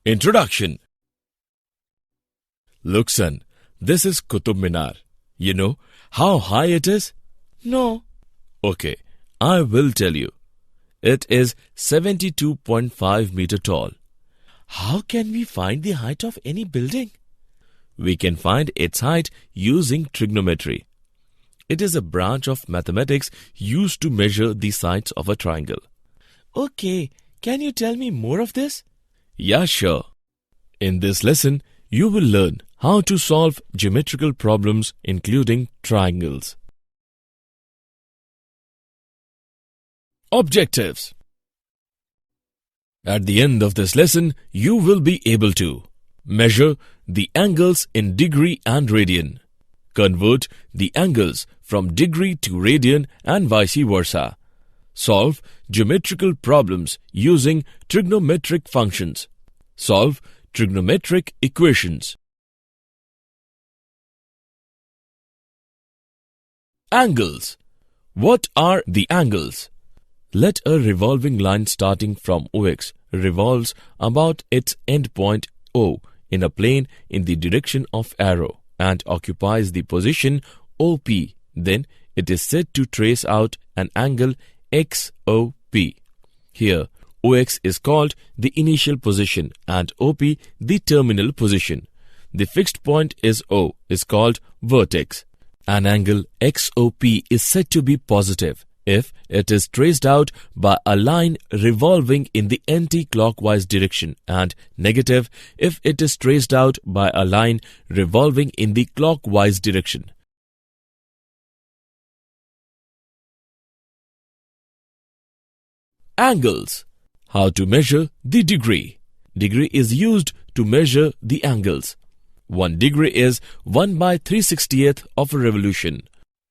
Introduction. Look son, this is Qutub Minar. You know how high it is? No. Okay, I will tell you. It is 72.5 meter tall. How can we find the height of any building? We can find its height using trigonometry. It is a branch of mathematics used to measure the sides of a triangle. Okay, can you tell me more of this? Yeah, sure. In this lesson, you will learn how to solve geometrical problems including triangles. Objectives. At the end of this lesson, you will be able to measure the angles in degree and radian, convert the angles from degree to radian and vice versa, solve geometrical problems using trigonometric functions, solve trigonometric equations. Angles. What are the angles? Let a revolving line starting from OX revolves about its endpoint O in a plane in the direction of arrow and occupies the position OP. Then it is said to trace out an angle XOP. Here, OX is called the initial position and OP the terminal position. The fixed point is O is called vertex. An angle XOP is said to be positive if it is traced out by a line revolving in the anti-clockwise direction and negative if it is traced out by a line revolving in the clockwise direction. Angles. How to measure the degree. Degree is used to measure the angles. 1 degree is 1/360th of a revolution.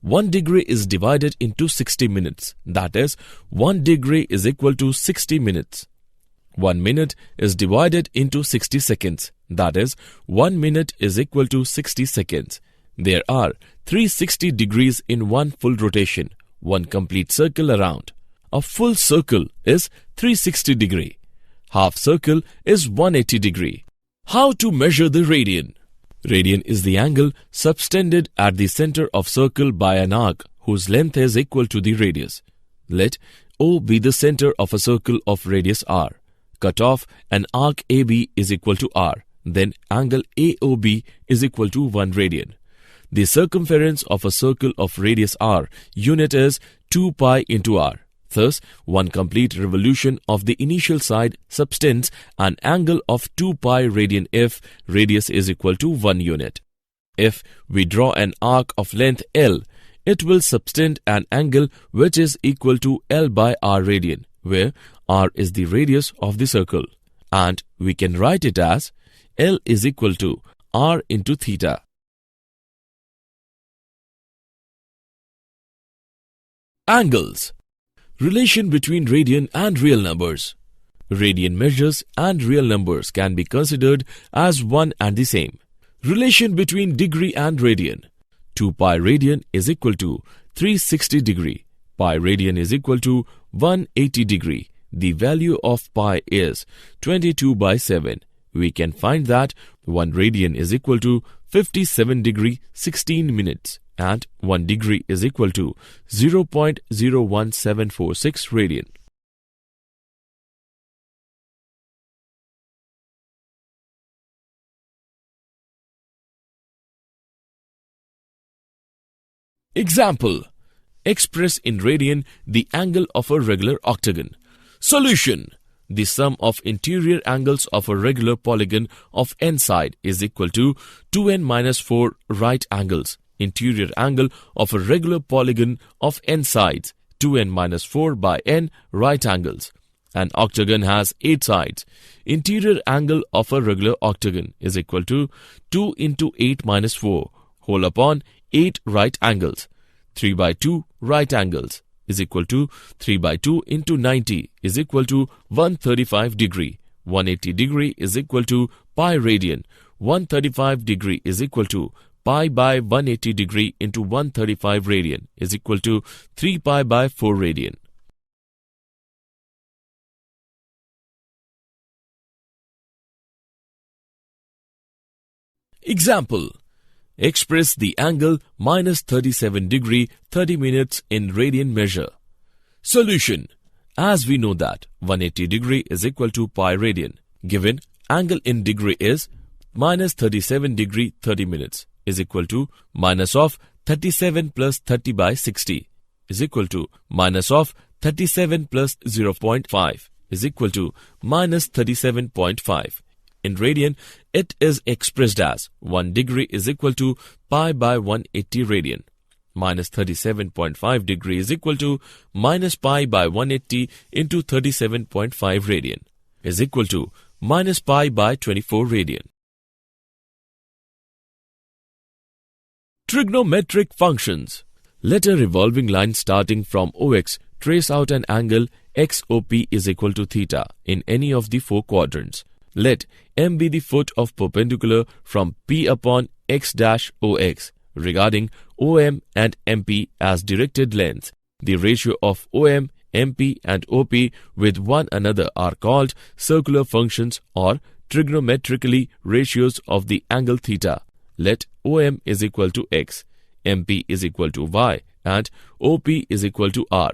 1 degree is divided into 60 minutes. That is, 1 degree is equal to 60 minutes. 1 minute is divided into 60 seconds. That is, 1 minute is equal to 60 seconds. There are 360 degrees in one full rotation, one complete circle around. A full circle is 360 degree. Half circle is 180 degree. How to measure the radian? Radian is the angle subtended at the center of circle by an arc whose length is equal to the radius. Let O be the center of a circle of radius r. Cut off an arc AB is equal to r. Then angle AOB is equal to 1 radian. The circumference of a circle of radius r unit is 2 pi into r. Thus, one complete revolution of the initial side subtends an angle of 2 pi radian if radius is equal to 1 unit. If we draw an arc of length L, it will subtend an angle which is equal to L by r radian, where r is the radius of the circle. And we can write it as L is equal to r into theta. Angles. Relation between radian and real numbers. Radian measures and real numbers can be considered as one and the same. Relation between degree and radian. 2 pi radian is equal to 360 degree. Pi radian is equal to 180 degree. The value of pi is 22/7. We can find that 1 radian is equal to 57 degree 16 minutes. And 1 degree is equal to 0.01746 radian. Example. Express in radian the angle of a regular octagon. Solution. The sum of interior angles of a regular polygon of n side is equal to 2n-4 right angles. Interior angle of a regular polygon of n sides, 2n-4 by n right angles. An octagon has 8 sides. Interior angle of a regular octagon is equal to 2 into 8-4 whole upon 8 right angles. 3/2 right angles is equal to 3/2 into 90 is equal to 135 degree. 180 degree is equal to pi radian. 135 degree is equal to pi by 180 degree into 135 radian is equal to 3 pi by 4 radian. Example. Express the angle minus 37 degree 30 minutes in radian measure. Solution. As we know that 180 degree is equal to pi radian. Given angle in degree is minus 37 degree 30 minutes is equal to minus of 37 plus 30 by 60 is equal to minus of 37 plus 0.5 is equal to minus 37.5. In radian, it is expressed as 1 degree is equal to pi by 180 radian. Minus 37.5 degree is equal to minus pi by 180 into 37.5 radian is equal to minus pi by 24 radian. Trigonometric functions. Let a revolving line starting from OX trace out an angle XOP is equal to theta in any of the four quadrants. Let M be the foot of perpendicular from P upon X dash OX. Regarding OM and MP as directed lengths, the ratio of OM, MP and OP with one another are called circular functions or trigonometrically ratios of the angle theta. Let OM is equal to X, MP is equal to Y and OP is equal to R.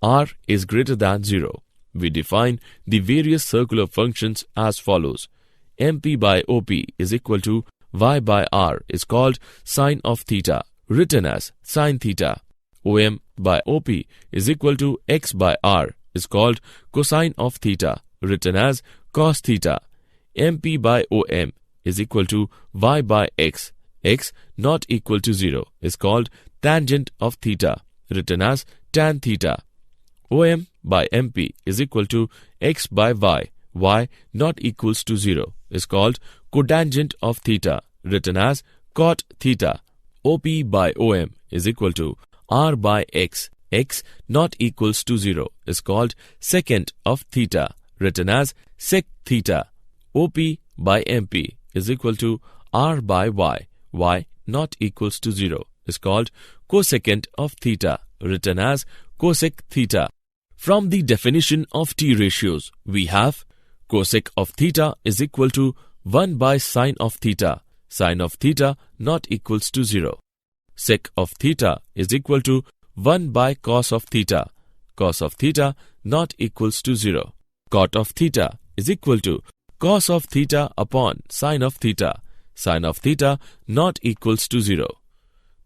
R is greater than 0. We define the various circular functions as follows. MP by OP is equal to Y by R is called sine of theta, written as sine theta. OM by OP is equal to X by R is called cosine of theta, written as cos theta. MP by OM is equal to Y by X. X not equal to 0 is called tangent of theta, written as tan theta. OM by MP is equal to X by Y. Y not equals to 0 is called cotangent of theta, written as cot theta. OP by OM is equal to R by X. X not equals to 0 is called secant of theta, written as sec theta. OP by MP is equal to R by Y. Y not equals to 0 is called cosecant of theta, written as cosec theta. From the definition of T ratios, we have cosec of theta is equal to 1 by sine of theta. Sine of theta not equals to 0. Sec of theta is equal to 1 by cos of theta. Cos of theta not equals to 0. Cot of theta is equal to cos of theta upon sine of theta. Sine of theta not equals to 0.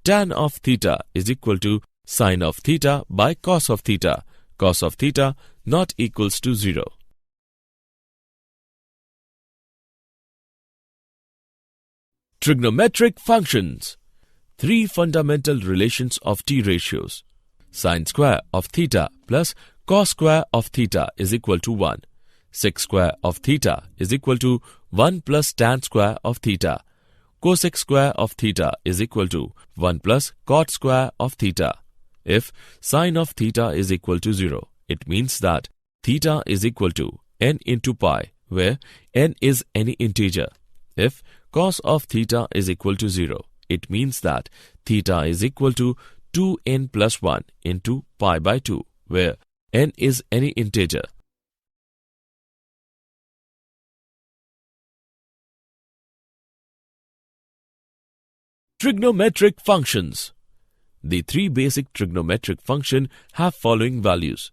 Tan of theta is equal to sine of theta by cos of theta. Cos of theta not equals to 0. Trigonometric functions. Three fundamental relations of T ratios. Sine square of theta plus cos square of theta is equal to 1. Sec square of theta is equal to 1 plus tan square of theta. Cosec square of theta is equal to 1 plus cot square of theta. If sine of theta is equal to 0, it means that theta is equal to n into pi, where n is any integer. If cos of theta is equal to 0, it means that theta is equal to 2n plus 1 into pi by 2, where n is any integer. Trigonometric functions. The three basic trigonometric functions have following values.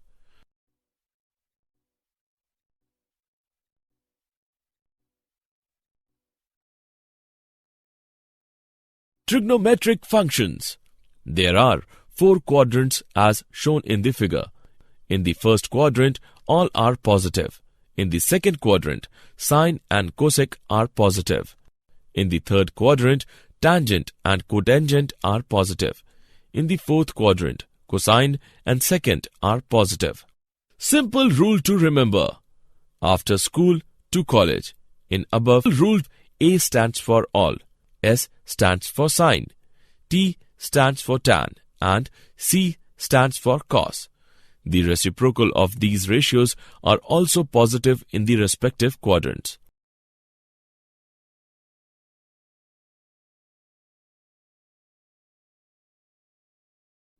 Trigonometric functions. There are four quadrants as shown in the figure. In the first quadrant, all are positive. In the second quadrant, sine and cosec are positive. In the third quadrant, tangent and cotangent are positive. In the fourth quadrant, cosine and secant are positive. Simple rule to remember. After school to college. In above rule, A stands for all, S stands for sine, T stands for tan, and C stands for cos. The reciprocal of these ratios are also positive in the respective quadrants.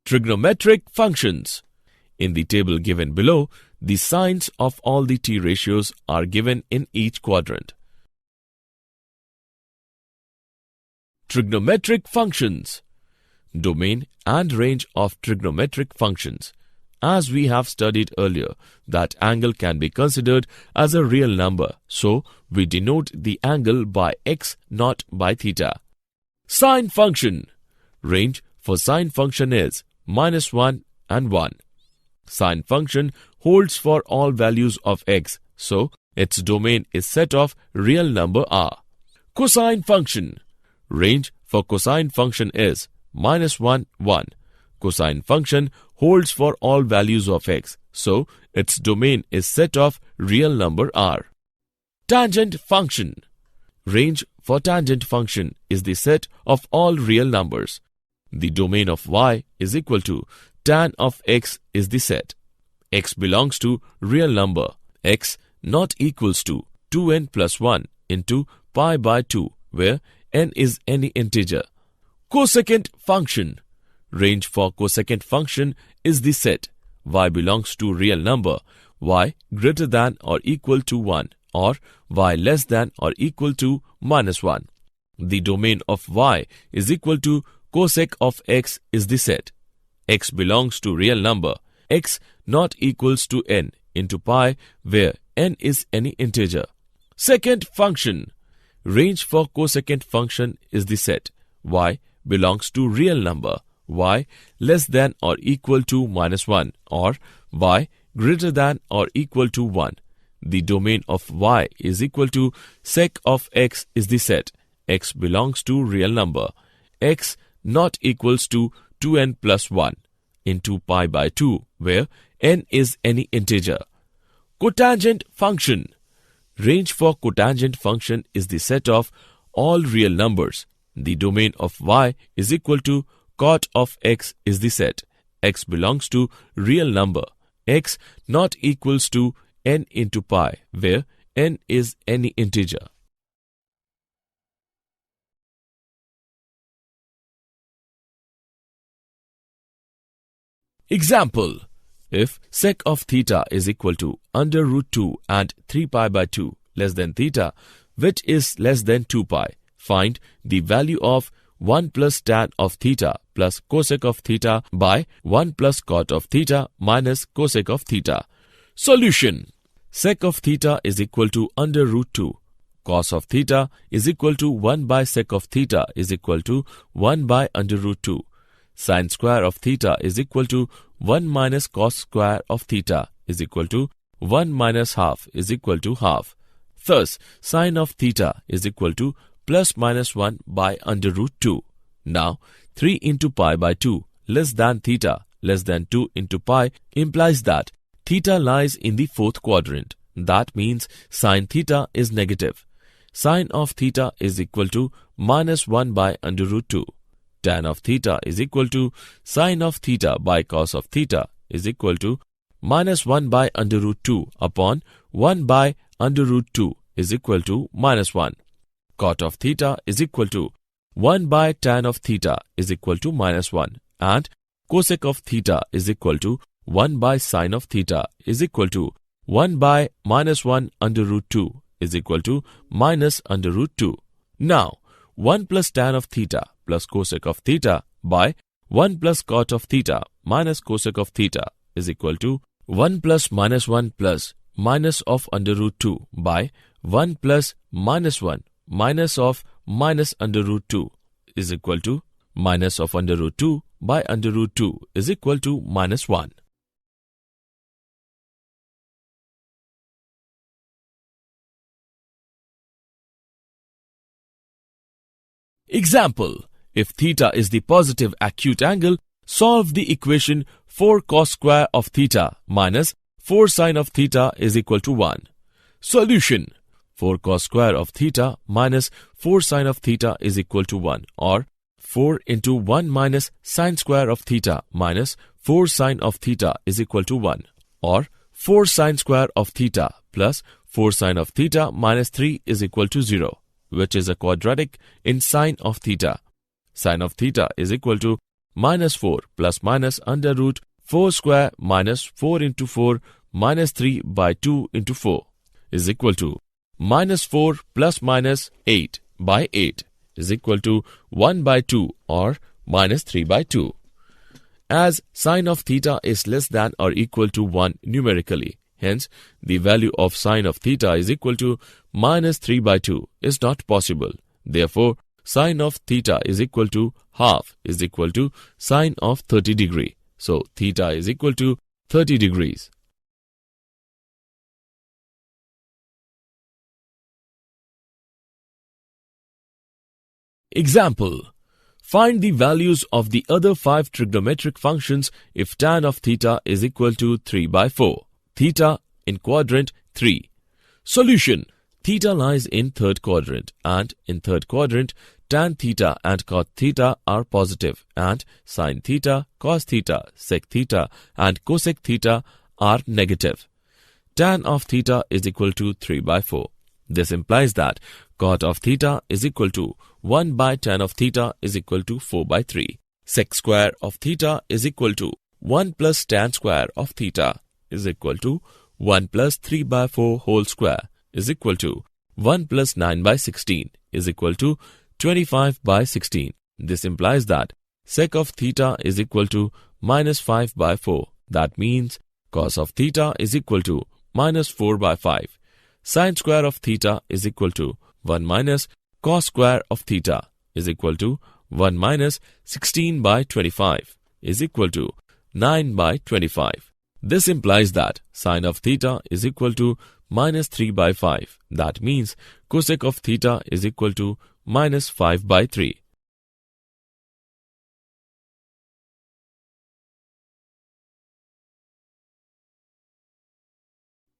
Trigonometric functions. In the table given below, the signs of all the T ratios are given in each quadrant. Trigonometric functions. Domain and range of trigonometric functions. As we have studied earlier, that angle can be considered as a real number, so we denote the angle by x, not by theta. Sine function. Range for sine function is -1 and 1. Sine function holds for all values of x, so its domain is set of real number r. Cosine function. Range for cosine function is -1, 1. Cosine function holds for all values of x, so its domain is set of real number r. Tangent function. Range for tangent function is the set of all real numbers. The domain of y is equal to tan of x is the set. X belongs to real number. X not equals to 2n plus 1 into pi by 2, where n is any integer. Cosecant function. Range for cosecant function is the set. Y belongs to real number. Y greater than or equal to 1 or y less than or equal to -1. The domain of y is equal to cosec of x is the set. X belongs to real number. X not equals to n into pi, where n is any integer. Secant function. Range for cosecant function is the set. Y belongs to real number. Y less than or equal to -1 or y greater than or equal to 1. The domain of y is equal to sec of x is the set. X belongs to real number. X not equals to 2n plus 1 into pi by 2, where n is any integer. Cotangent function. Range for cotangent function is the set of all real numbers. The domain of y is equal to cot of x is the set. X belongs to real number. X not equals to n into pi, where n is any integer. Example. If sec of theta is equal to under root 2 and 3 pi by 2 less than theta, which is less than 2 pi, find the value of 1 plus tan of theta plus cosec of theta by 1 plus cot of theta minus cosec of theta. Solution. Sec of theta is equal to under root 2. Cos of theta is equal to 1 by sec of theta is equal to 1 by under root 2. Sin square of theta is equal to 1 minus cos square of theta is equal to 1 minus half is equal to half. Thus, sin of theta is equal to plus minus 1 by under root 2. Now, 3 into pi by 2 less than theta less than 2 into pi implies that theta lies in the fourth quadrant. That means sin theta is negative. Sin of theta is equal to minus 1 by under root 2. Tan of theta is equal to sin of theta by cos of theta is equal to minus 1 by under root 2 upon 1 by under root 2 is equal to minus 1. Cot of theta is equal to 1 by tan of theta is equal to minus 1 and cosec of theta is equal to 1 by sin of theta is equal to 1 by minus 1 under root 2 is equal to minus under root 2. Now, 1 plus tan of theta plus cosec of theta by 1 plus cot of theta minus cosec of theta is equal to 1 plus minus 1 plus minus of under root 2 by 1 plus minus 1 minus of minus under root 2 is equal to minus of under root 2 by under root 2 is equal to minus 1. Example. If theta is the positive acute angle, solve the equation 4 cos square of theta minus 4 sin of theta is equal to 1. Solution. 4 cos square of theta minus 4 sin of theta is equal to 1, or 4 into 1 minus sin square of theta minus 4 sin of theta is equal to 1, or 4 sin square of theta plus 4 sin of theta minus 3 is equal to 0, which is a quadratic in sin of theta. Sin of theta is equal to minus 4 plus minus under root 4 square minus 4 into 4 minus 3 by 2 into 4 is equal to minus 4 plus minus 8 by 8 is equal to 1 by 2 or minus 3 by 2. As sine of theta is less than or equal to 1 numerically, hence the value of sine of theta is equal to minus 3 by 2 is not possible. Therefore, sine of theta is equal to half is equal to sine of 30 degree. So, theta is equal to 30 degrees. Example. Find the values of the other 5 trigonometric functions if tan of theta is equal to 3 by 4. Theta in quadrant 3. Solution. Theta lies in third quadrant, and in third quadrant, tan theta and cot theta are positive, and sin theta, cos theta, sec theta and cosec theta are negative. Tan of theta is equal to 3 by 4. This implies that cot of theta is equal to 1 by tan of theta is equal to 4 by 3. Sec square of theta is equal to 1 plus tan square of theta is equal to 1 plus 3 by 4 whole square is equal to 1 plus 9 by 16 is equal to 25 by 16. This implies that sec of theta is equal to minus 5 by 4. That means cos of theta is equal to minus 4 by 5. Sin square of theta is equal to 1 minus cos square of theta is equal to 1 minus 16 by 25 is equal to 9 by 25. This implies that sin of theta is equal to minus 3 by 5. That means cosec of theta is equal to minus 5 by 3.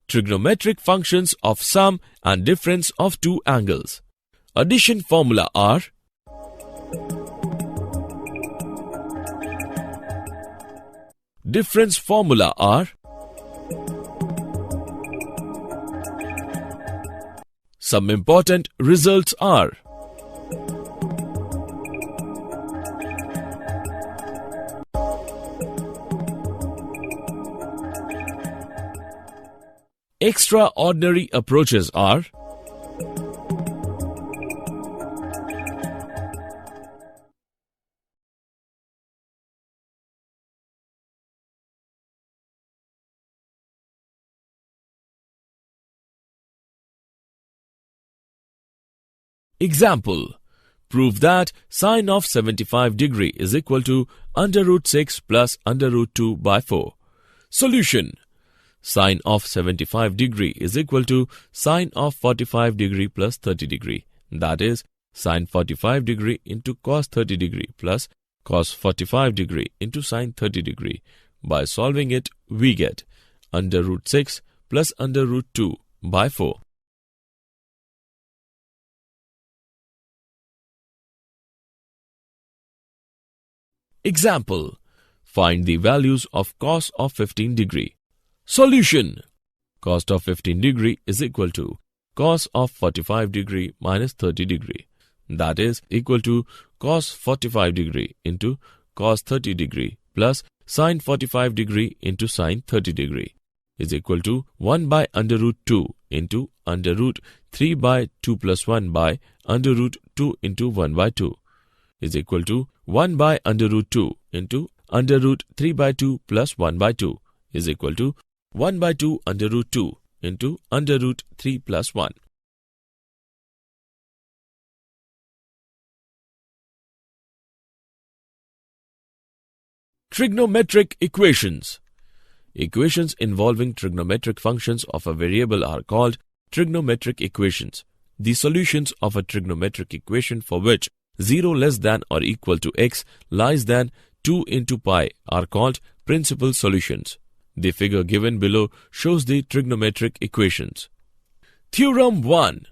Trigonometric functions of sum and difference of two angles. Addition formula are difference formula are some important results are extraordinary approaches are example. Prove that sine of 75 degree is equal to under root 6 plus under root 2 by 4. Solution. Sine of 75 degree is equal to sine of 45 degree plus 30 degree. That is, sine 45 degree into cos 30 degree plus cos 45 degree into sine 30 degree. By solving it, we get under root 6 plus under root 2 by 4. Example. Find the values of cos of 15 degree. Solution. Cos of 15 degree is equal to cos of 45 degree minus 30 degree. That is equal to cos 45 degree into cos 30 degree plus sin 45 degree into sin 30 degree is equal to 1 by under root 2 into under root 3 by 2 plus 1 by under root 2 into 1 by 2 is equal to 1 by under root 2 into under root 3 by 2 plus 1 by 2 is equal to 1 by 2 under root 2 into under root 3 plus 1. Trigonometric equations. Equations involving trigonometric functions of a variable are called trigonometric equations. The solutions of a trigonometric equation for which 0 less than or equal to x less than 2 into pi are called principal solutions. The figure given below shows the trigonometric equations. Theorem 1.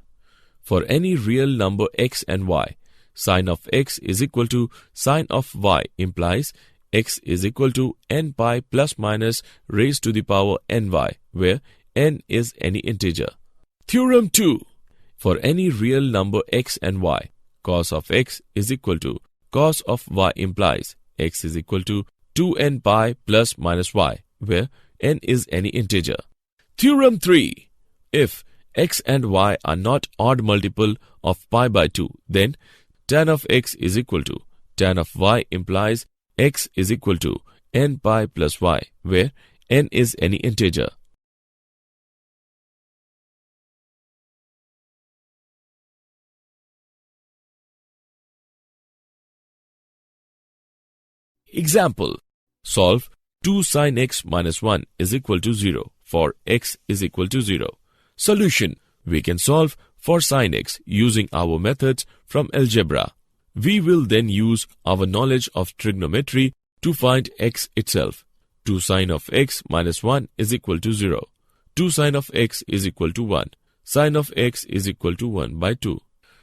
For any real number x and y, sine of x is equal to sine of y implies x is equal to n pi plus minus raised to the power ny, where n is any integer. Theorem 2. For any real number x and y, cos of x is equal to cos of y implies x is equal to 2n pi plus minus y, where n is any integer. Theorem 3. If x and y are not odd multiple of pi by 2, then tan of x is equal to tan of y implies x is equal to n pi plus y, where n is any integer. Example: solve 2 sin x minus 1 is equal to 0 for x is equal to 0. Solution: we can solve for sin x using our methods from algebra. We will then use our knowledge of trigonometry to find x itself. 2 sin of x minus 1 is equal to 0. 2 sin of x is equal to 1. Sin of x is equal to 1 by 2.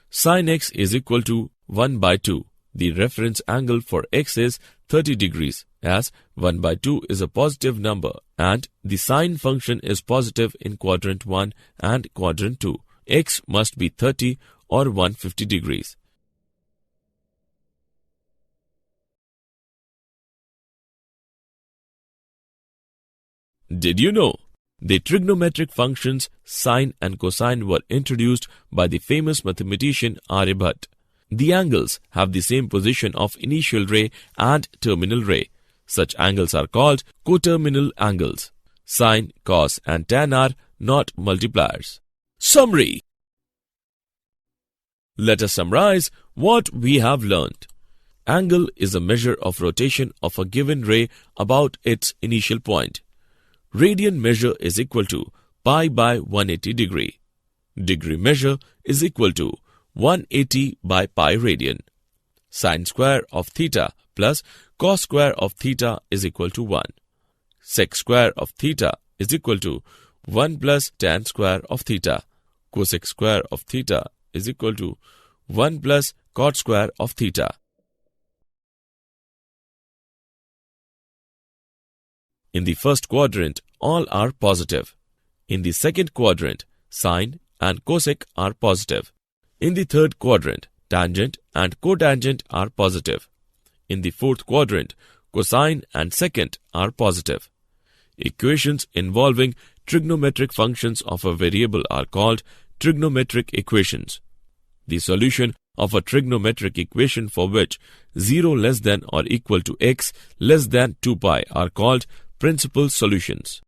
Sin x is equal to 1 by 2. The reference angle for x is 30 degrees, as 1 by 2 is a positive number and the sine function is positive in quadrant 1 and quadrant 2. X must be 30 or 150 degrees. Did you know? The trigonometric functions sine and cosine were introduced by the famous mathematician Aryabhat. The angles have the same position of initial ray and terminal ray. Such angles are called coterminal angles. Sine, cos and tan are not multipliers. Summary. Let us summarize what we have learned. Angle is a measure of rotation of a given ray about its initial point. Radian measure is equal to pi by 180 degree. Degree measure is equal to 180 by pi radian. Sine square of theta plus cos square of theta is equal to 1. Sec square of theta is equal to 1 plus tan square of theta. Cosec square of theta is equal to 1 plus cot square of theta. In the first quadrant, all are positive. In the second quadrant, sine and cosec are positive. In the third quadrant, tangent and cotangent are positive. In the fourth quadrant, cosine and secant are positive. Equations involving trigonometric functions of a variable are called trigonometric equations. The solution of a trigonometric equation for which 0 less than or equal to x less than 2 pi are called principal solutions.